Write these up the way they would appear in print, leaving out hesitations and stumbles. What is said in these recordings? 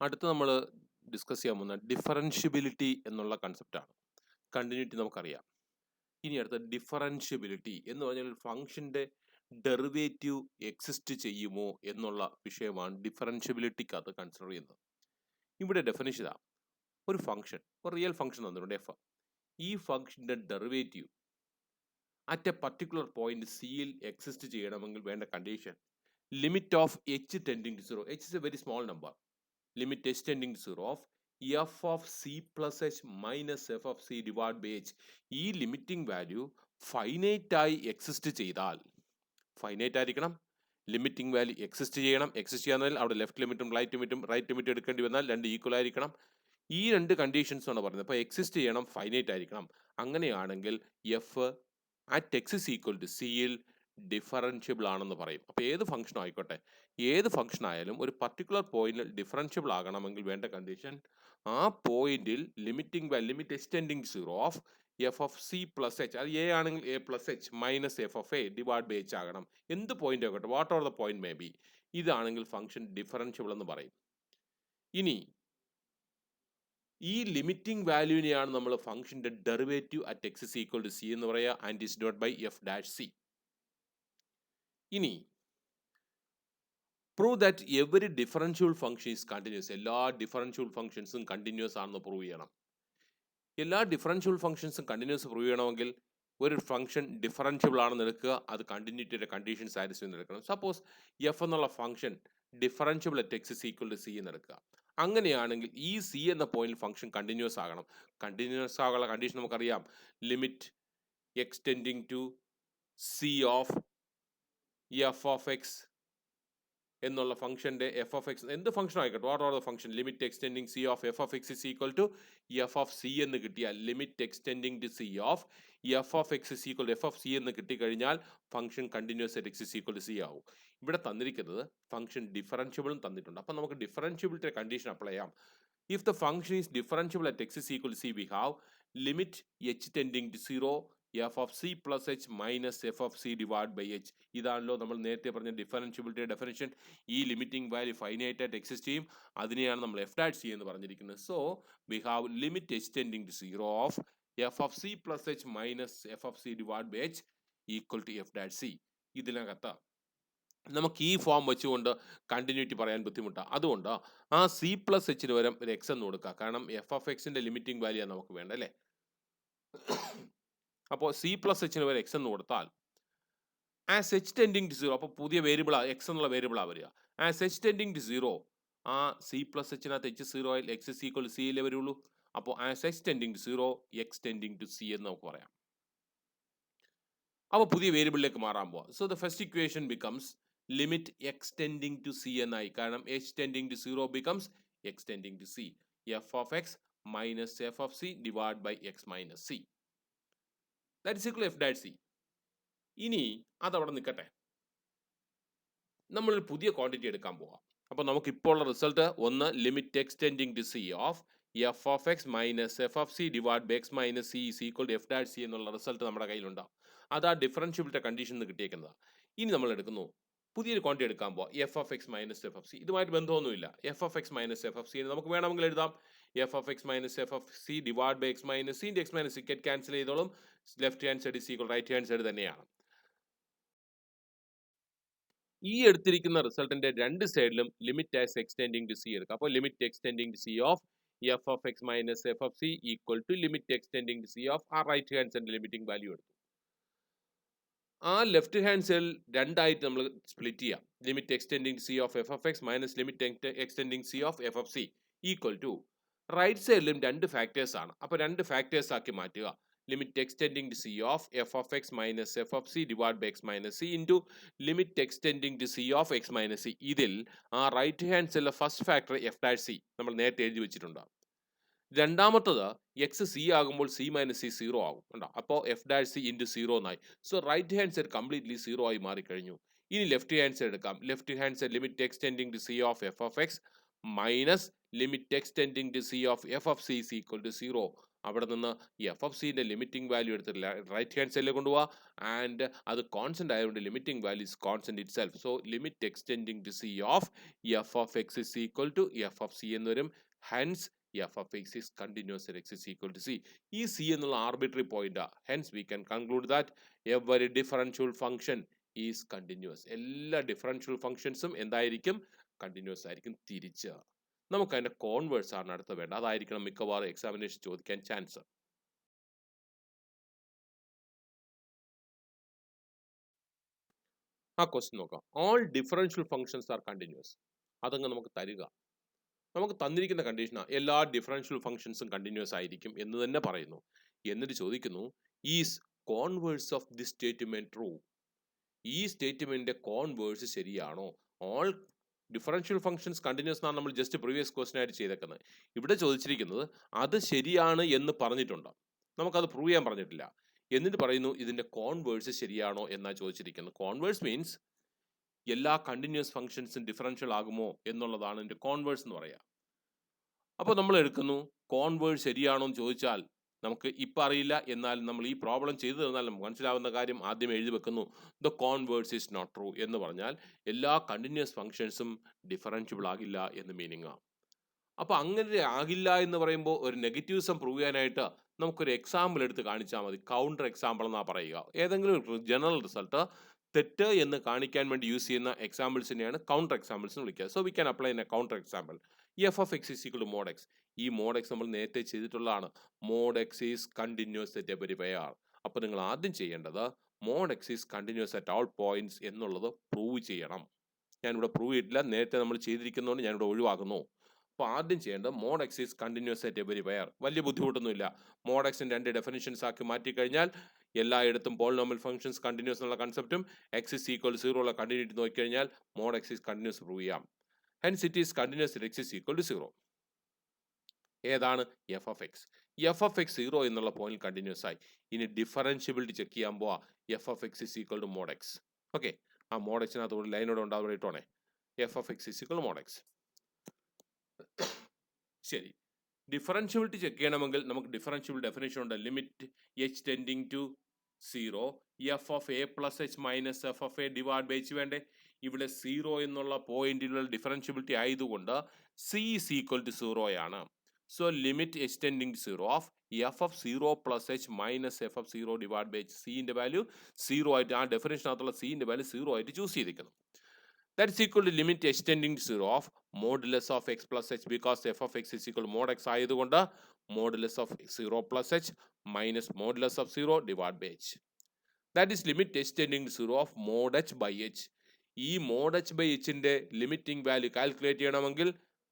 അടുത്ത നമ്മൾ ഡിസ്കസ് ചെയ്യാൻ പോകുന്ന ഡിഫറൻഷ്യബിലിറ്റി എന്നുള്ള കൺസെപ്റ്റാണ്. കണ്ടിന്യൂറ്റി നമുക്കറിയാം. ഇനി അടുത്ത ഡിഫറൻഷ്യബിലിറ്റി എന്ന് പറഞ്ഞാൽ ഫംഗ്ഷന്റെ ഡെറിവേറ്റീവ് എക്സിസ്റ്റ് ചെയ്യുമോ എന്നുള്ള വിഷയമാണ് ഡിഫറൻഷ്യബിലിറ്റിക്കകത്ത് കൺസിഡർ ചെയ്യുന്നത്. ഇവിടെ ഡെഫിനിഷൻ ഇതാ, ഒരു ഫംഗ്ഷൻ, ഒരു റിയൽ ഫംഗ്ഷൻ തന്നിട്ടുണ്ട് എഫ്. ഈ ഫംഗ്ഷന്റെ derivative at a particular point സിയിൽ എക്സിസ്റ്റ് ചെയ്യണമെങ്കിൽ വേണ്ട condition limit of h tending to zero. H is a very small number. limit h tending to 0 of f of c plus h minus f of c divided by h. ഈ limiting value finite ആയി exist ചെയ്താൽ, finite ആയിരിക്കണം, limiting value exist ചെയ്യണം. Exist ചെയ്യാൻ അവിടെ left ലിമിറ്റും right ലിമിറ്റും എടുക്കേണ്ടി വന്നാൽ രണ്ട് ഈക്വൽ ആയിരിക്കണം. ഈ രണ്ട് കണ്ടീഷൻസ് ആണ് പറയുന്നത്. അപ്പോൾ എക്സിസ്റ്റ് ചെയ്യണം, ഫൈനൈറ്റ് ആയിരിക്കണം. അങ്ങനെയാണെങ്കിൽ f at x is equal to സിയിൽ ഡിഫറൻഷ്യബിൾ ആണെന്ന് പറയും. അപ്പോൾ ഏത് ഫംഗ്ഷൻ ആയിക്കോട്ടെ, ഏത് ഫംഗ്ഷൻ ആയാലും ഒരു പർട്ടിക്കുലർ പോയിന്റിൽ ഡിഫറൻഷ്യബിൾ ആകണമെങ്കിൽ വേണ്ട കണ്ടീഷൻ ആ പോയിന്റിൽ limit x tending zero of f of c plus h, അത് എ ആണെങ്കിൽ a plus h minus f of a divide by h ആകണം. എന്ത് പോയിന്റ് ആയിക്കോട്ടെ, whatever the point may be, ഇതാണെങ്കിൽ ഫംഗ്ഷൻ ഡിഫറൻഷ്യബിൾ എന്ന് പറയും. ഇനി ഈ ലിമിറ്റിംഗ് വാല്യൂവിനെയാണ് നമ്മൾ ഫംഗ്ഷന്റെ derivative at x is equal to c എന്ന് പറയുക, and is divide by f dash c. ഇനി prove that every differentiable function is continuous. എല്ലാ ഡിഫറൻഷ്യബിൾ ഫംഗ്ഷൻസും കണ്ടിന്യൂസ് ആണെന്ന് പ്രൂവ് ചെയ്യണം. എല്ലാ ഡിഫറൻഷ്യബിൾ ഫംഗ്ഷൻസും കണ്ടിന്യൂസ് പ്രൂവ് ചെയ്യണമെങ്കിൽ ഒരു ഫംഗ്ഷൻ ഡിഫറൻഷ്യബിൾ ആണെന്ന് എടുക്കുക, അത് കണ്ടിന്യൂറ്റിയുടെ കണ്ടീഷൻ സാറ്റിസ്ഫൈ എടുക്കണം. സപ്പോസ് എഫ് എന്നുള്ള function differentiable at x is equal to c എന്ന് എടുക്കുക. അങ്ങനെയാണെങ്കിൽ ഈ സി എന്ന പോയിന്റിൽ ഫംഗ്ഷൻ കണ്ടിന്യൂസ് ആകണം. കണ്ടിന്യൂസ് ആകാനുള്ള കണ്ടീഷൻ നമുക്കറിയാം, limit extending to c of f of x എന്നുള്ള ഫംഗ്ഷന്റെ എഫ് ഓഫ് എക്സ്, എന്ത് ഫംഗ്ഷൻ ആയിക്കോട്ടെ, whatever the function, limit x tending c of f of x is equal to f of c എന്ന് കിട്ടിയാൽ, limit extending to c of f of x is equal to f of c എന്ന് കിട്ടിക്കഴിഞ്ഞാൽ function continuous at x is equal to c ആവും. ഇവിടെ തന്നിരിക്കുന്നത് function ഡിഫറൻഷ്യബിളും തന്നിട്ടുണ്ട്. അപ്പം നമുക്ക് ഡിഫറൻഷ്യബിലിറ്റി കണ്ടീഷൻ അപ്ലൈ ചെയ്യാം. If the function is differentiable at x is equal to c, we have limit h tending to zero f of c plus h minus f of c divide by h. ഇതാണല്ലോ നമ്മൾ നേരത്തെ പറഞ്ഞ differentiability definition. ഈ limiting value finite ആയിട്ട് exist ചെയ്യും, അതിനെയാണ് നമ്മൾ f dash c എന്ന് പറഞ്ഞിരിക്കുന്നത്. So we have limit h tending to zero of f of c plus h minus f of c divide by h equal to f dash c. ഇതിനകത്ത് നമുക്ക് ഈ form വെച്ചുകൊണ്ട് continuity പറയാൻ ബുദ്ധിമുട്ടാണ്. അതുകൊണ്ട് ആ സി പ്ലസ് എച്ചിന് പകരം ഒരു എക്സ് എന്ന് കൊടുക്കുക. കാരണം എഫ് ഓഫ് എക്സിന്റെ ലിമിറ്റിംഗ് വാല്യൂ ആണ് നമുക്ക് വേണ്ട, അല്ലേ? അപ്പോൾ സി പ്ലസ് എച്ചിന് വരെ എക്സ് എന്ന് കൊടുത്താൽ as h tending to zero, അപ്പോൾ പുതിയ വേരിയബിൾ എക്സ് എന്നുള്ള വേരിയബിളാണ് വരിക. As h tending to zero, ആ സി പ്ലസ് എച്ചിനകത്ത് എച്ച് സീറോ ആയി എക്സ് ഇസ് ഈക്വൽ സിയിലേ വരുള്ളൂ. അപ്പോൾ as h tending to zero x tending to c എന്ന് നമുക്ക് പറയാം. അപ്പോൾ പുതിയ വേരിയബിളിലേക്ക് മാറാൻ പോവാം. So the first equation becomes limit x tending to c എന്നായി. കാരണം h tending to zero becomes x tending to c, f of x minus f of c divide by x minus c. That is equal f dash c. ഇനി അതവിടെ നിൽക്കട്ടെ, നമ്മൾ പുതിയ quantity എടുക്കാൻ പോവാം. അപ്പോൾ നമുക്ക് ഇപ്പോൾ ഉള്ള റിസൾട്ട് ഒന്ന് limit extending to c of f of x minus f of c divide by x minus c is equal to f dash c എന്നുള്ള റിസൾട്ട് നമ്മുടെ കയ്യിലുണ്ടാവും. അത് ആ ഡിഫറൻഷ്യബിലിറ്റി കണ്ടീഷൻ നിന്ന് കിട്ടിയേക്കുന്നത്. ഇനി നമ്മൾ എടുക്കുന്നു, പുതിയൊരു ക്വാണ്ടിറ്റി എടുക്കാൻ പോവാം, f of x minus f of c. ഇതുമായിട്ട് ബന്ധമൊന്നുമില്ല. F of x minus f of c നമുക്ക് വേണമെങ്കിൽ എഴുതാം f of x minus f of c divide by x minus c. X minus c cancel ചെയ്തോളും. Left hand side is equal right hand side തന്നെയാണ്. ഈ എടുത്തിരിക്കുന്ന റിസൾട്ടിന്റെ രണ്ട് സൈഡിലും limit as x tending to c എടുക്കുക. അപ്പോൾ limit extending to c of f of x minus f of c equal to limit extending to c of ആ right hand side limiting value എടുത്തു. ആ ലെഫ്റ്റ് ഹാൻഡ് സൈഡിൽ രണ്ടായിട്ട് നമ്മൾ split ചെയ്യാം. Limit x tending c of f of x minus limit x tending c of f of c equal to right സൈഡിലും രണ്ട് factors ആണ്. അപ്പോൾ രണ്ട് ഫാക്ടേഴ്സ് ആക്കി മാറ്റുക. Limit extending to c of f of x minus f of c divide by x minus c into limit extending to c of x minus c. ഇതിൽ ആ right hand സൈഡിലെ first factor f dash c നമ്മൾ നേരത്തെ എഴുതി വെച്ചിട്ടുണ്ട്. രണ്ടാമത്തത് x c ആകുമ്പോൾ c minus c zero ആകും ഉണ്ടോ. അപ്പോൾ f dash c into zero എന്നായി. So right hand side completely zero ആയി മാറിക്കഴിഞ്ഞു. ഇനി ലെഫ്റ്റ് ഹാൻഡ് സൈഡ് എടുക്കാം. Left hand side limit extending to c of f of x minus limit extending to c of f of c is equal to zero. അവിടെ നിന്ന് f of സിന്റെ limiting value എടുത്ത് right hand സൈഡിലേക്ക് കൊണ്ടുപോവുക and അത് constant ആയതുകൊണ്ട് limiting value is constant itself. So limit extending to c of f of x is equal to f of c എന്ന് വരും. Hence f of x is continuous at x is equal to c. ഈ c എന്നുള്ള arbitrary point. Hence we can conclude that every differential function is continuous. എല്ലാ differential ഫംഗ്ഷൻസും എന്തായിരിക്കും? Continuous ആയിരിക്കും. തിരിച്ച് നമുക്ക് അതിന്റെ കോൺവേഴ്സ് ആണ് അടുത്ത് വേണ്ട. അതായിരിക്കണം മിക്കവാറും എക്സാമിനേഷൻ ചോദിക്കാൻ ചാൻസ്. ആ ക്വസ്റ്റ്യൻ നോക്കാം. All differential functions R continuous. അതങ്ങ് നമുക്ക് തരിക. നമുക്ക് തന്നിരിക്കുന്ന കണ്ടീഷനാ എല്ലാ ഡിഫറൻഷ്യൽ ഫംഗ്ഷൻസും കണ്ടിന്യൂസ് ആയിരിക്കും എന്ന് തന്നെ പറയുന്നു. എന്നിട്ട് ചോദിക്കുന്നു is converse of this statement true. ഈ സ്റ്റേറ്റ്മെന്റിന്റെ കോൺവേഴ്സ് ശരിയാണോ? ഓൾ ഡിഫറൻഷ്യൽ ഫംഗ്ഷൻസ് കണ്ടിന്യൂസ് എന്നാണ് നമ്മൾ ജസ്റ്റ് പ്രീവിയസ് ക്വസ്റ്റൻ ആയിട്ട് ചെയ്തേക്കുന്നത്. ഇവിടെ ചോദിച്ചിരിക്കുന്നത് അത് ശരിയാണ് എന്ന് പറഞ്ഞിട്ടുണ്ട്, നമുക്കത് പ്രൂവ് ചെയ്യാൻ പറഞ്ഞിട്ടില്ല. എന്നിട്ട് പറയുന്നു ഇതിന്റെ കോൺവേഴ്സ് ശരിയാണോ എന്നാ ചോദിച്ചിരിക്കുന്നത്. കോൺവേഴ്സ് മീൻസ് എല്ലാ കണ്ടിന്യൂസ് ഫംഗ്ഷൻസും ഡിഫറൻഷ്യൽ ആകുമോ എന്നുള്ളതാണ് ഇതിന്റെ കോൺവേഴ്സ് എന്ന് പറയുക. അപ്പോൾ നമ്മൾ എടുക്കുന്നു കോൺവേഴ്സ് ശരിയാണോ എന്ന് ചോദിച്ചാൽ നമുക്ക് ഇപ്പം അറിയില്ല, എന്നാൽ നമ്മൾ ഈ പ്രോബ്ലം ചെയ്തു തന്നാൽ നമുക്ക് മനസ്സിലാവുന്ന കാര്യം ആദ്യം എഴുതി വെക്കുന്നു. The converse is not true എന്ന് പറഞ്ഞാൽ എല്ലാ കണ്ടിന്യൂസ് ഫംഗ്ഷൻസും ഡിഫറൻഷ്യബിൾ ആകില്ല എന്ന് മീനിങ് ആണ്. അപ്പോൾ അങ്ങനെ ആകില്ല എന്ന് പറയുമ്പോൾ ഒരു നെഗറ്റീവ്സം പ്രൂവ് ചെയ്യാനായിട്ട് നമുക്കൊരു എക്സാമ്പിൾ എടുത്ത് കാണിച്ചാൽ മതി. കൗണ്ടർ എക്സാമ്പിൾ എന്നാ പറയുക. ഏതെങ്കിലും ഒരു ജനറൽ റിസൾട്ട് തെറ്റ് എന്ന് കാണിക്കാൻ വേണ്ടി യൂസ് ചെയ്യുന്ന എക്സാമ്പിൾസിനെയാണ് കൗണ്ടർ എക്സാമ്പിൾസ് എന്ന് വിളിക്കുക. So we can apply a counter example. F of x is equal to mod x. ഈ മോഡ് എക്സ് നമ്മൾ നേരത്തെ ചെയ്തിട്ടുള്ളതാണ്. Mod x is continuous at every pair. അപ്പോൾ നിങ്ങൾ ആദ്യം ചെയ്യേണ്ടത് mod x is continuous at all points എന്നുള്ളത് prove ചെയ്യണം. ഞാനിവിടെ പ്രൂവ് ചെയ്തിട്ടില്ല, നേരത്തെ നമ്മൾ ചെയ്തിരിക്കുന്നതുകൊണ്ട് ഞാനിവിടെ ഒഴിവാക്കുന്നു. അപ്പോൾ ആദ്യം ചെയ്യേണ്ടത് mod x is continuous at every pair. വലിയ ബുദ്ധിമുട്ടൊന്നുമില്ല. മോഡ് എക്സിന് രണ്ട് ഡെഫിനിഷൻസ് ആക്കി മാറ്റിക്കഴിഞ്ഞാൽ എല്ലായിടത്തും പോളിനോമിയൽ ഫംഗ്ഷൻസ് കണ്ടിന്യൂസ് എന്നുള്ള കൺസെപ്റ്റും എക്സ് ഇസ് ഈക്വൽ 0 ഉള്ള കണ്ടിന്യൂറ്റി നോക്കിക്കഴിഞ്ഞാൽ mod x is continuous prove ചെയ്യാം. Hence it is continuous at x is equal to 0. ഏതാണ്? F of x. F of x 0 എന്നുള്ള പോയിന്റ് കണ്ടിന്യൂസ് ആയി. ഇനി ഡിഫറൻഷ്യബിലിറ്റി ചെക്ക് ചെയ്യാൻ പോവാ. F of x is equal to mod x. Okay, ആ mod എക്സിനകത്ത് ഒരു ലൈനോടെ ഉണ്ടാവും, ഇട്ടോണേ. F of x is equal to mod x. ശരി, ഡിഫറൻഷ്യബിലിറ്റി ചെക്ക് ചെയ്യണമെങ്കിൽ നമുക്ക് ഡിഫറൻഷ്യബിൾ ഡെഫിനേഷൻ ഉണ്ട്. Limit h tending to 0 f of a plus h minus f of a divide by h വേണ്ടേ? ഇവിടെ 0 എന്നുള്ള പോയിന്റിലുള്ള ഡിഫറൻഷ്യബിലിറ്റി ആയതുകൊണ്ട് സി ഈസ് ഈക്വൽ ടു 0 ആണ്. So limit h tending to 0 of f of 0 plus h minus f of 0 divide by h. സിന്റെ value 0 ആയിട്ട്, ആ ഡെഫിനേഷനകത്തുള്ള സിന്റെ വാല്യൂ 0 ആയിട്ട് ചൂസ് ചെയ്തിരിക്കുന്നു. That is equal to limit h tending to 0 of modulus of x plus h, because f of x is equal to mod x ആയതുകൊണ്ട് modulus of 0 plus h minus modulus of 0 divided by h. That is limit h tending to 0 of mod h by h. ഈ mod h by h ന്റെ limiting value calculate ചെയ്യണമെങ്കിൽ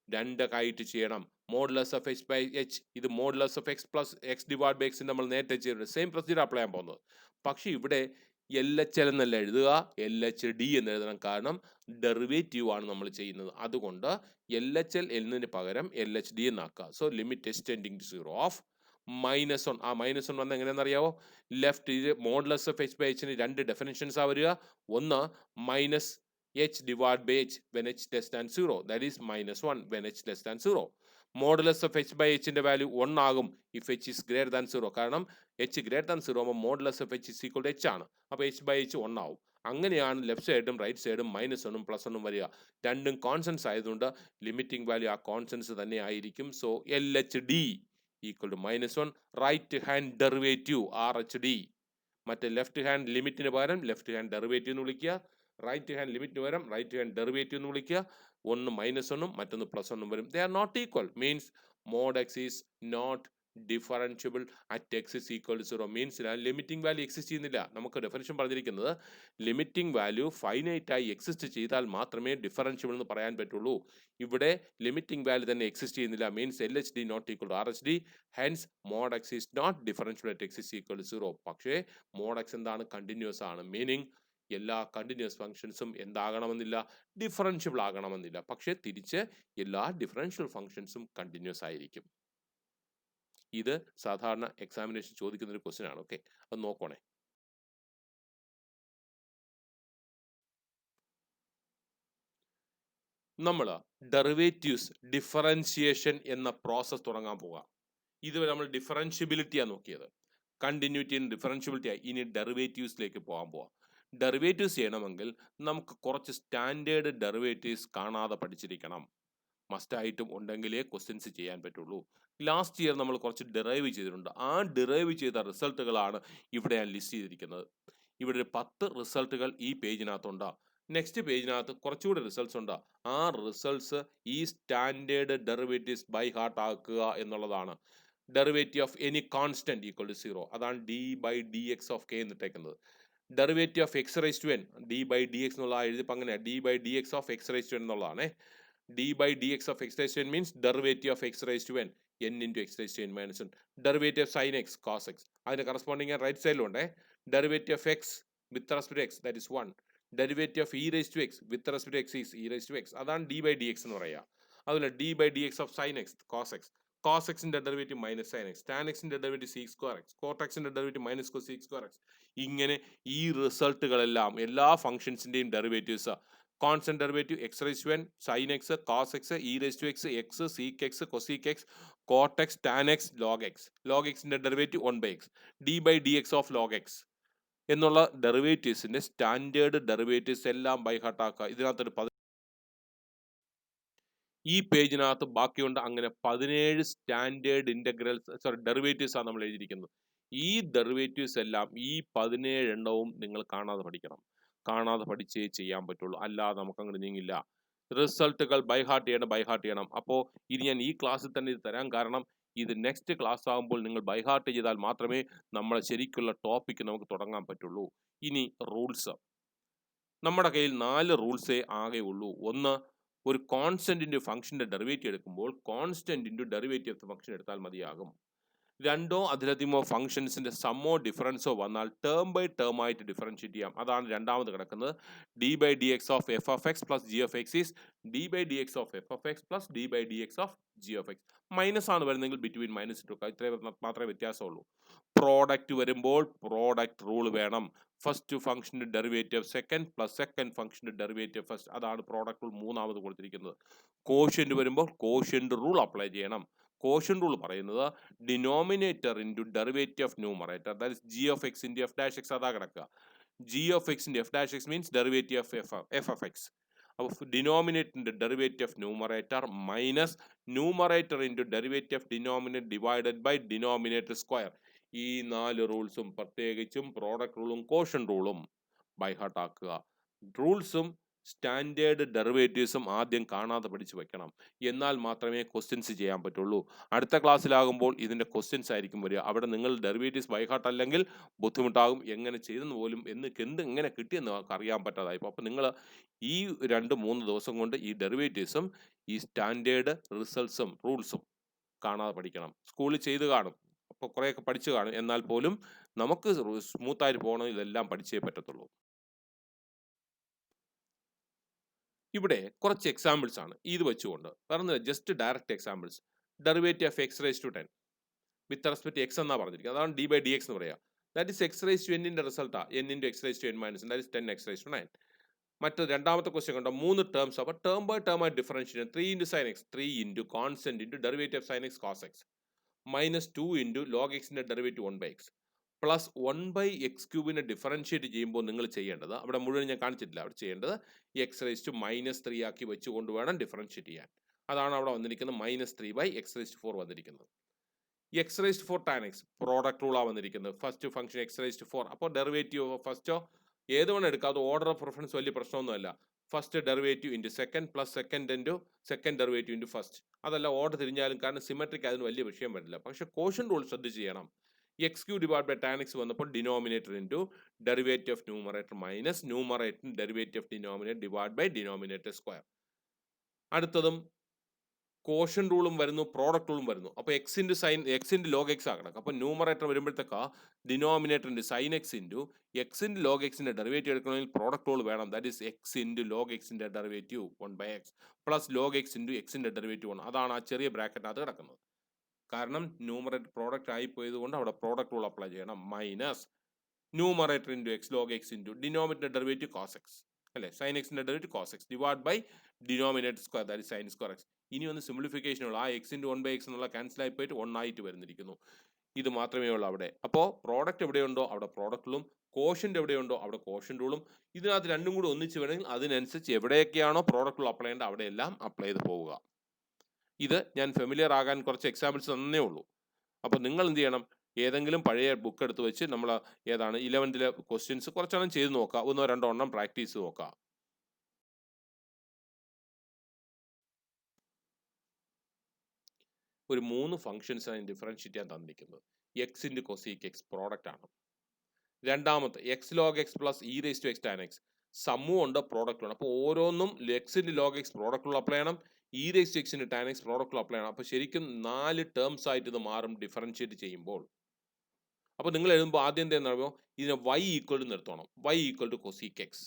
രണ്ടായിട്ട് ചെയ്യണം. Modulus of h by h, ഇത് modulus of x plus x divide by x നമ്മൾ നേരത്തെ ചെയ്തിട്ടുണ്ട്. Same procedure apply ചെയ്യാൻ പോകുന്നത്. പക്ഷേ ഇവിടെ എൽ എച്ച് എൽ എന്നല്ല എഴുതുക, എൽ എച്ച് ഡി എന്ന് എഴുതണം. കാരണം ഡെറിവേറ്റീവ് ആണ് നമ്മൾ ചെയ്യുന്നത്. അതുകൊണ്ട് എൽ എച്ച് എൽ എന്നതിന് പകരം എൽ എച്ച് ഡി എന്നാക്കുക. So limit h tending to 0 of -1. ആ -1 വന്ന് എങ്ങനെയാണെന്ന് അറിയാവോ? ലെഫ്റ്റ് ഇത് മോഡുലസ് ഓഫ് എച്ച് ബൈ എച്ചിന് രണ്ട് ഡെഫിനിഷൻസ് ആ വരിക. ഒന്ന് minus h divide by h when h less than 0, that is -1 when h less than 0. Modulus of h by എച്ചിന്റെ വാല്യൂ 1 ആകും if h is greater than 0. കാരണം h greater than 0 ആകുമ്പോൾ modulus of h is equal to h ആണ്. അപ്പോൾ H by H 1 ആവും. അങ്ങനെയാണ് left സൈഡും right സൈഡും -1ഉം +1ഉം വരിക. രണ്ടും കോൺസ്റ്റൻസ് ആയതുകൊണ്ട് ലിമിറ്റിംഗ് വാല്യൂ ആ കോൺസ്റ്റൻസ് തന്നെ ആയിരിക്കും. So L H D equal to -1. Right hand derivative R H D. മറ്റേ ലെഫ്റ്റ് ഹാൻഡ് ലിമിറ്റിന് പകരം ലെഫ്റ്റ് ഹാൻഡ് ഡെറിവേറ്റീവ് എന്ന് വിളിക്കുക. റൈറ്റ് ഹാൻഡ് ലിമിറ്റിന് പകരം റൈറ്റ് ഹാൻഡ് ഡെറിവേറ്റീവ് എന്ന് വിളിക്കുക. ഒന്ന് -1ഉം മറ്റൊന്ന് +1ഉം വരും. They are not equal. Means mod x is not differentiable at x is equal to 0. Means limiting value exist ചെയ്യുന്നില്ല. നമുക്ക് ഡെഫിനിഷൻ പറഞ്ഞിരിക്കുന്നത് ലിമിറ്റിംഗ് വാല്യൂ ഫൈനൈറ്റ് ആയി എക്സിസ്റ്റ് ചെയ്താൽ മാത്രമേ ഡിഫറൻഷ്യബിൾ എന്ന് പറയാൻ പറ്റുള്ളൂ. ഇവിടെ ലിമിറ്റിംഗ് വാല്യൂ തന്നെ എക്സിസ്റ്റ് ചെയ്യുന്നില്ല. Means L H D not equal to R H D. Hence mod x is not differentiable at x is equal to 0. പക്ഷേ മോഡ് എക്സ് എന്താണ്? കണ്ടിന്യൂസ് ആണ്. മീനിങ് എല്ലാ കണ്ടിന്യൂസ് ഫംഗ്ഷൻസും എന്താകണമെന്നില്ല? ഡിഫറൻഷ്യബിൾ ആകണമെന്നില്ല. പക്ഷേ തിരിച്ച് എല്ലാ ഡിഫറൻഷ്യൽ ഫംഗ്ഷൻസും കണ്ടിന്യൂസ് ആയിരിക്കും. ഇത് സാധാരണ എക്സാമിനേഷൻ ചോദിക്കുന്ന ഒരു ക്വസ്റ്റ്യൻ ആണ്. ഓക്കെ, അത് നോക്കണേ. നമ്മൾ ഡെറിവേറ്റീവ്സ് ഡിഫറൻഷിയേഷൻ എന്ന പ്രോസസ് തുടങ്ങാൻ പോകാം. ഇതുവരെ നമ്മൾ ഡിഫറൻഷ്യബിലിറ്റിയാണ് നോക്കിയത്. കണ്ടിന്യൂറ്റിയും ഡിഫറൻഷ്യബിലിറ്റി ആയി. ഇനി ഡെറിവേറ്റീവ്സിലേക്ക് പോകാം. ഡെറിവേറ്റീവ്സ് ചെയ്യണമെങ്കിൽ നമുക്ക് കുറച്ച് സ്റ്റാൻഡേർഡ് ഡെറിവേറ്റീവ്സ് കാണാതെ പഠിച്ചിരിക്കണം. മസ്റ്റായിട്ടും ഉണ്ടെങ്കിലേ ക്വസ്റ്റ്യൻസ് ചെയ്യാൻ പറ്റുള്ളൂ. ലാസ്റ്റ് ഇയർ നമ്മൾ കുറച്ച് ഡിറൈവ് ചെയ്തിട്ടുണ്ട്. ആ ഡിറൈവ് ചെയ്ത റിസൾട്ടുകളാണ് ഇവിടെ ഞാൻ ലിസ്റ്റ് ചെയ്തിരിക്കുന്നത്. ഇവിടെ ഒരു 10 റിസൾട്ടുകൾ ഈ പേജിനകത്തുണ്ട്. നെക്സ്റ്റ് പേജിനകത്ത് കുറച്ചുകൂടി റിസൾട്ട്സ് ഉണ്ട്. ആ റിസൾട്ട്സ് ഈ സ്റ്റാൻഡേർഡ് ഡെറിവേറ്റീവ്സ് ബൈ ഹാർട്ട് ആക്കുക എന്നുള്ളതാണ്. Derivative of any constant equal to 0, അതാണ് d by d x of k എന്നിട്ടേക്കുന്നത്. Derivative of x raise to n, d by d x എന്നുള്ള എഴുതിയപ്പോൾ അങ്ങനെ d by d x of x raise to n എന്നുള്ളതാണ്. d by dx of x raised to n means derivative of x raised to n, n into x raised to n minus 1. Derivative of sin x cos x, അതിന് corresponding right സൈഡിലുണ്ട്. Derivative of x with respect to x, that is 1. Derivative of e raised to x with respect to x is e raised to x, അതാണ് d by dx എന്ന് പറയുക. അതുപോലെ d by dx of sin x cos x, cos x ന്റെ derivative minus sin x, tan x ന്റെ derivative sec square x, cot x ന്റെ derivative minus cosec square x. ഇങ്ങനെ ഈ റിസൾട്ടുകളെല്ലാം എല്ലാ ഫംഗ്ഷൻസിന്റെയും derivatives constant derivative x raise to n, sine x, cos x, e raise to x, x, sec x, cosec x, cot x, tan x, log x. Log എക്സിന്റെ derivative 1/x, d by d x of log x എന്നുള്ള ഡെറിവേറ്റീവ്സിന്റെ standard derivatives എല്ലാം by heart ആക്കുക. ഇതിനകത്തൊരു ഈ പേജിനകത്ത് ബാക്കിയുണ്ട് അങ്ങനെ 17 standard integrals derivatives ആണ് നമ്മൾ എഴുതിയിരിക്കുന്നത്. ഈ ഡെറിവേറ്റീവ്സ് എല്ലാം ഈ 17 എണ്ണവും നിങ്ങൾ കാണാതെ പഠിക്കണം. കാണാതെ പഠിച്ചേ ചെയ്യാൻ പറ്റുള്ളൂ, അല്ലാതെ നമുക്ക് അങ്ങോട്ട് നീങ്ങില്ല. റിസൾട്ടുകൾ ബൈ ഹാർട്ട് ചെയ്യണം. അപ്പോൾ ഇത് ഞാൻ ഈ ക്ലാസ്സിൽ തന്നെ ഇത് തരാൻ കാരണം ഇത് നെക്സ്റ്റ് ക്ലാസ് ആകുമ്പോൾ നിങ്ങൾ ബൈ ഹാർട്ട് ചെയ്താൽ മാത്രമേ നമ്മളെ ശരിക്കുള്ള ടോപ്പിക്ക് നമുക്ക് തുടങ്ങാൻ പറ്റുള്ളൂ. ഇനി റൂൾസ്, നമ്മുടെ കയ്യിൽ 4 റൂൾസേ ആകെ ഉള്ളൂ. ഒന്ന്, ഒരു കോൺസ്റ്റന്റിന്റെ ഫംഗ്ഷന്റെ ഡെറിവേറ്റീവ് എടുക്കുമ്പോൾ constant into derivative of function എടുത്താൽ മതിയാകും. രണ്ടോ അതിലധികമോ ഫംഗ്ഷൻസിന്റെ സമ്മോ ഡിഫറൻസോ വന്നാൽ ടേം ബൈ ടേം ആയിട്ട് ഡിഫറൻഷിയേറ്റ് ചെയ്യാം. അതാണ് രണ്ടാമത് കിടക്കുന്നത്. D by d x of f of x plus g of x is d by d x of f of x plus d by d x of g of x. Minus ആണ് വരുന്നതെങ്കിൽ between minus ഇട്ടു, ഇത്രയും മാത്രമേ വ്യത്യാസമുള്ളൂ. Product വരുമ്പോൾ product rule വേണം. First ഫംഗ്ഷന്റെ derivative second plus second ഫംഗ്ഷന്റെ ഡെറിവേറ്റീവ് ഫസ്റ്റ്, അതാണ് പ്രോഡക്റ്റ് റൂൾ മൂന്നാമത് കൊടുത്തിരിക്കുന്നത്. കോഷ്യന്റ് വരുമ്പോൾ കോഷ്യന്റ് റൂൾ അപ്ലൈ ചെയ്യണം. കോഷ്യന്റ് റൂൾ പറയുന്നത് denominator into derivative of numerator, that is g of x into f dash x, അതാ കിടക്കുക. G of x into f dash x means derivative of f of x. അപ്പോൾ ഡിനോമിനേറ്ററിന്റെ derivative of numerator minus numerator into derivative of denominator divided by denominator square. ഈ 4 റൂൾസും പ്രത്യേകിച്ചും product റൂളും quotient റൂളും by heart ആക്കുക. റൂൾസും standard ഡെറിവേറ്റീവ്സും ആദ്യം കാണാതെ പഠിച്ചു വെക്കണം. എന്നാൽ മാത്രമേ ക്വസ്റ്റ്യൻസ് ചെയ്യാൻ പറ്റുള്ളൂ. അടുത്ത ക്ലാസ്സിലാകുമ്പോൾ ഇതിന്റെ ക്വസ്റ്റ്യൻസ് ആയിരിക്കും വരിക. അവിടെ നിങ്ങൾ ഡെറിവേറ്റീവ്സ് ബൈ ഹാർട്ട് അല്ലെങ്കിൽ ബുദ്ധിമുട്ടാകും. എങ്ങനെ ചെയ്തെന്ന് പോലും എങ്ങനെ കിട്ടിയെന്ന് അറിയാൻ പറ്റാതായി. അപ്പോൾ നിങ്ങൾ ഈ 2-3 ദിവസം കൊണ്ട് ഈ ഡെറിവേറ്റീവ്സും ഈ സ്റ്റാൻഡേർഡ് റിസൾട്ട്സും റൂൾസും കാണാതെ പഠിക്കണം. സ്കൂളിൽ ചെയ്ത് കാണും, അപ്പോൾ കുറേയൊക്കെ പഠിച്ചു കാണും. എന്നാൽ പോലും നമുക്ക് സ്മൂത്തായിട്ട് പോകണമെങ്കിൽ ഇതെല്ലാം പഠിച്ചേ പറ്റത്തുള്ളൂ. ഇവിടെ കുറച്ച് എക്സാമ്പിൾസ് ആണ് ഇത് വെച്ചുകൊണ്ട് പറഞ്ഞത്, just direct examples. Derivative of x raise to 10 with respect x എന്നാ പറഞ്ഞിരിക്കുന്നത്, അതാണ് ഡി ബൈ ഡി എക്സ് എന്ന് പറയുക. That is x raise to എന്നിന്റെ റിസൾട്ടാ, n into x raise to n minus, that is 10 x raise to 9. മറ്റു രണ്ടാമത്തെ question കണ്ടോ, 3 ടേംസ്, അപ്പോൾ ടേം ബൈ ടേം ആയിട്ട് differentiate. 3 into sine x, 3 into constant into derivative of sine x cos x, minus 2 into log എക്സിന്റെ derivative 1/x plus 1/x³ differentiate ചെയ്യുമ്പോൾ നിങ്ങൾ ചെയ്യേണ്ടത്, അവിടെ മുഴുവൻ ഞാൻ കാണിച്ചിട്ടില്ല, അവിടെ ചെയ്യേണ്ടത് എക്സ് റൈസ് ടു -3 ആക്കി വെച്ചുകൊണ്ട് വേണം ഡിഫറൻഷിയേറ്റ് ചെയ്യാൻ. അതാണ് അവിടെ വന്നിരിക്കുന്നത്, -3/x⁴ വന്നിരിക്കുന്നത്. X raise to 4 tan x product റൂളാണ് വന്നിരിക്കുന്നത്. First function x raise to 4, അപ്പോൾ ഡെറിവേറ്റീവ് ഫസ്റ്റോ ഏതുകൊണ്ട് എടുക്കാം, അത് ഓർഡർ ഓഫ് പ്രിഫറൻസ് വലിയ പ്രശ്നമൊന്നുമല്ല. First derivative into second plus second into second derivative into first, അതല്ല ഓർഡർ തിരിഞ്ഞാലും, കാരണം സിമെട്രിക് അതിന് വലിയ വിഷയം വരില്ല. പക്ഷെ കോഷ്യന്റ് റൂൾ ശ്രദ്ധിച്ച് ചെയ്യണം. x³ divide by tan x വന്നപ്പോൾ denominator into derivative of numerator minus numerator derivative of denominator divide by denominator square. അടുത്തതും കോഷ്യന്റ് റൂളും വരുന്നു, പ്രോഡക്റ്റ് റൂളും വരുന്നു. അപ്പോൾ എക്സ് ഇൻറ്റു ലോഗ് എക്സ് ആക്കണം. അപ്പോൾ ന്യൂമറേറ്റർ വരുമ്പോഴത്തേക്ക് ഡിനോമിനേറ്ററിൻ്റെ sine x into x into log എക്സിൻ്റെ ഡെറിവേറ്റീവ് എടുക്കണമെങ്കിൽ പ്രോഡക്റ്റ് റൂൾ വേണം. That is x into log എക്സിൻ്റെ derivative 1/x plus log x into എക്സിൻ്റെ ഡെറിവേറ്റീവ് 1. അതാണ് ആ ചെറിയ ബ്രാക്കറ്റിനകത്ത് കിടക്കുന്നത്. കാരണം ന്യൂമറേറ്റർ പ്രോഡക്റ്റ് ആയി പോയതുകൊണ്ട് അവിടെ പ്രോഡക്റ്റ് റൂൾ അപ്ലൈ ചെയ്യണം. Minus numerator into x log x into denominator derivative cos x. അല്ലേ? സൈൻ എക്സിന്റെ derivative cos x divide by denominator square that is sine square x. ഇനി ഒന്ന് സിംപ്ലിഫിക്കേഷൻ ഉള്ളൂ. ആ എക്സ് ഇൻറ്റു 1/x എന്നുള്ള cancel ആയി പോയിട്ട് 1 ആയിട്ട് വരുന്നിരിക്കുന്നു. ഇത് മാത്രമേ ഉള്ളൂ അവിടെ. അപ്പോൾ പ്രോഡക്റ്റ് എവിടെയുണ്ടോ അവിടെ പ്രോഡക്റ്റിലും കോഷ്യന്റ് എവിടെയുണ്ടോ അവിടെ കോഷ്യന്റ് റൂളും. ഇതിനകത്ത് രണ്ടും കൂടി ഒന്നിച്ച് വേണമെങ്കിൽ അതിനനുസരിച്ച് എവിടെയൊക്കെയാണോ പ്രോഡക്റ്റ് റൂൾ അപ്ലൈ ചെയ്യേണ്ടത് അവിടെയെല്ലാം അപ്ലൈ ചെയ്ത് പോവുക. ഇത് ഞാൻ ഫെമിലിയർ ആകാൻ കുറച്ച് എക്സാമ്പിൾസ് തന്നേ ഉള്ളൂ. അപ്പോൾ നിങ്ങൾ എന്ത് ചെയ്യണം, ഏതെങ്കിലും പഴയ ബുക്ക് എടുത്ത് വെച്ച് നമ്മൾ ഏതാണ് 11ലെ ക്വസ്റ്റ്യൻസ് കുറച്ചെണ്ണം ചെയ്ത് നോക്കുക, 1-2 എണ്ണം പ്രാക്ടീസ് നോക്കുക. ഒരു 3 ഫംഗ്ഷൻസ് ആണ് ഡിഫറൻഷിയേറ്റ് ചെയ്യാൻ തന്നിരിക്കുന്നത്. X into cosec x product ആണ്. രണ്ടാമത്തെ x log x plus e raise to x tan x സമ്മും ഉണ്ട് പ്രോഡക്റ്റും ഉണ്ട്. അപ്പോൾ ഓരോന്നും എക്സ് ഇൻറ്റു ലോഗ് എക്സ് പ്രോഡക്റ്റുള്ള അപ്ലൈ ചെയ്യണം, e raise to x into tan x പ്രോഡക്റ്റുള്ള അപ്ലൈ ചെയ്യണം. അപ്പോൾ ശരിക്കും 4 ടേംസ് ആയിട്ട് ഇത് മാറും ഡിഫറൻഷിയേറ്റ് ചെയ്യുമ്പോൾ. അപ്പോൾ നിങ്ങൾ എഴുതുമ്പോൾ ആദ്യം എന്താണെന്ന് പറയുമ്പോൾ ഇതിനെ y ഈക്വൽ ടു നിർത്തണം, y equal to cosec x.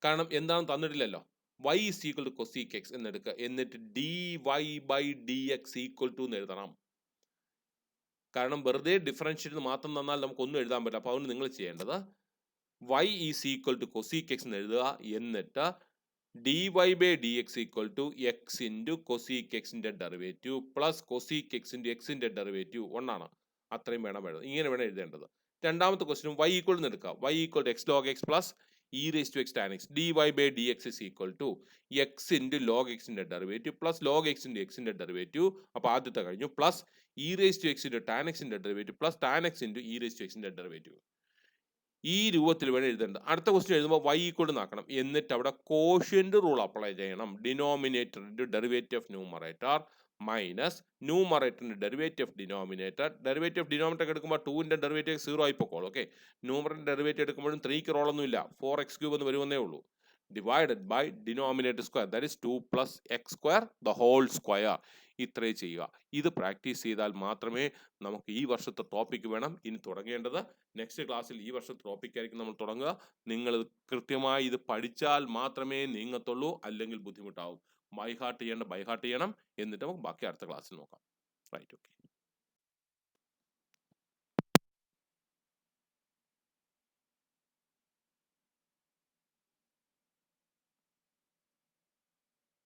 കാരണം എന്താണെന്ന് തന്നിട്ടില്ലല്ലോ. y is equal to cosec x എന്നെടുക്കുക, എന്നിട്ട് dy by dx equal to എന്ന് എഴുതണം. കാരണം വെറുതെ ഡിഫറൻഷിയേറ്റ് മാത്രം തന്നാൽ നമുക്കൊന്നും എഴുതാൻ പറ്റില്ല. അപ്പോൾ അതുകൊണ്ട് നിങ്ങൾ ചെയ്യേണ്ടത് y is equal to cosec x എന്ന് എഴുതുക, എന്നിട്ട് dy by dx equal to x into cosec എക്സിൻ്റെ ഡെറിവേറ്റീവ് പ്ലസ് കൊസീക്ക് എക്സിൻ്റെ എക്സിൻ്റെ ഡെറിവേറ്റീവ് 1 ആണ്. അത്രയും വേണം എഴുതാൻ. ഇങ്ങനെ വേണം എഴുതേണ്ടത്. രണ്ടാമത്തെ ക്വസ്റ്റ്യൻ y ഈക്വൽ എന്ന് എടുക്കുക, y equal to x log x plus e raise to x tan x dy by dx is equal to x into log എക്സിൻ്റെ ഡെറിവേറ്റീവ് പ്ലസ് ലോഗ് എക്സിൻ്റെ എക്സിൻ്റെ ഡെറിവേറ്റീവ്. അപ്പോൾ ആദ്യത്തെ കഴിഞ്ഞു, plus e raise to x into tan എക്സിൻ്റെ derivative plus tan x into e raise to എക്സിൻ്റെ derivative. ഈ രൂപത്തിൽ വേണം എഴുതേണ്ടത്. അടുത്ത ക്വസ്റ്റ്യൻ എഴുതുമ്പോൾ y ഈക്വൽ ആക്കണം, എന്നിട്ട് അവിടെ കോഷ്യന്റ് റൂൾ അപ്ലൈ ചെയ്യണം. ഡിനോമിനേറ്ററിൻ്റെ ഡെറിവേറ്റീവ് ഓഫ് ന്യൂമറേറ്റർ മൈനസ് ന്യൂമറേറ്ററിൻ്റെ derivative of denominator. Derivative of denominator എടുക്കുമ്പോൾ 2ന്റെ ഡെറിവേറ്റീവ് 0 ആയി പോക്കോളൂ. ഓക്കെ, ന്യൂമറേറ്റർ ഡെറിവേറ്റീവ് എടുക്കുമ്പോഴും 3ക്ക് റോളൊന്നുമില്ല, 4x³ എന്ന് വരുമെന്നേ ഉള്ളൂ. Divided by denominator square that is 2 + x² the whole square. ഇത്രയും ചെയ്യുക. ഇത് പ്രാക്ടീസ് ചെയ്താൽ മാത്രമേ നമുക്ക് ഈ വർഷത്തെ ടോപ്പിക്ക് വേണം ഇനി തുടങ്ങേണ്ടത്. നെക്സ്റ്റ് ക്ലാസ്സിൽ ഈ വർഷത്തെ ടോപ്പിക് ആയിരിക്കും നമ്മൾ തുടങ്ങുക. നിങ്ങൾ കൃത്യമായി ഇത് പഠിച്ചാൽ മാത്രമേ നീങ്ങത്തുള്ളൂ, അല്ലെങ്കിൽ ബുദ്ധിമുട്ടാവും. ബൈ ഹാർട്ട് ചെയ്യണം, എന്നിട്ട് നമുക്ക് ബാക്കി അടുത്ത ക്ലാസ്സിൽ നോക്കാം. Right, okay.